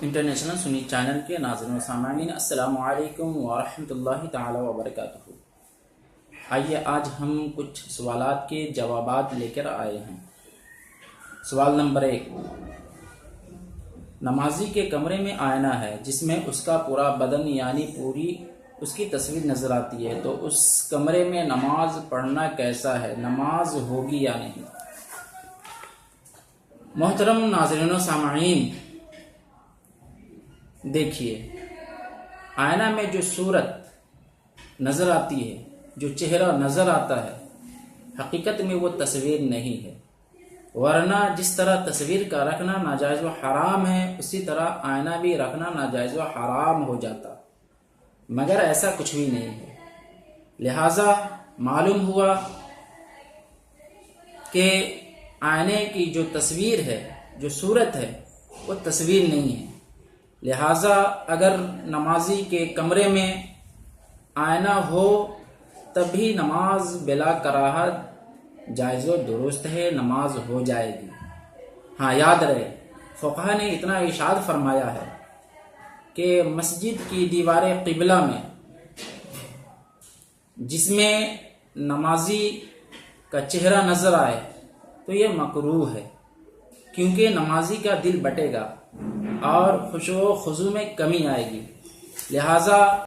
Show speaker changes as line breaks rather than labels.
International سنی channel کے ناظرین و سامعین، السلام علیکم ورحمۃ اللہ تعالی وبرکاتہ۔ آئیے آج ہم کچھ سوالات کے جوابات لے کر آئے ہیں۔ سوال نمبر 1، نمازی کے کمرے میں آئینہ ہے جس میں اس کا پورا بدن یعنی پوری اس کی تصویر نظر آتی ہے، تو اس کمرے میں نماز پڑھنا کیسا ہے؟ نماز ہوگی یا نہیں؟ محترم ناظرین و سامعین، دیکھیے، آئینہ میں جو صورت نظر آتی ہے، جو چہرہ نظر آتا ہے، حقیقت میں وہ تصویر نہیں ہے، ورنہ جس طرح تصویر کا رکھنا ناجائز و حرام ہے، اسی طرح آئینہ بھی رکھنا ناجائز و حرام ہو جاتا، مگر ایسا کچھ بھی نہیں ہے۔ لہذا معلوم ہوا کہ آئینے کی جو تصویر ہے، جو صورت ہے، وہ تصویر نہیں ہے۔ لہذا اگر نمازی کے کمرے میں آئینہ ہو تب بھی نماز بلا کراہت جائز و درست ہے، نماز ہو جائے گی۔ ہاں، یاد رہے، فقہا نے اتنا ارشاد فرمایا ہے کہ مسجد کی دیوار قبلہ میں جس میں نمازی کا چہرہ نظر آئے تو یہ مکروہ ہے، کیونکہ نمازی کا دل بٹے گا اور خشوع و خضوع میں کمی آئے گی۔ لہذا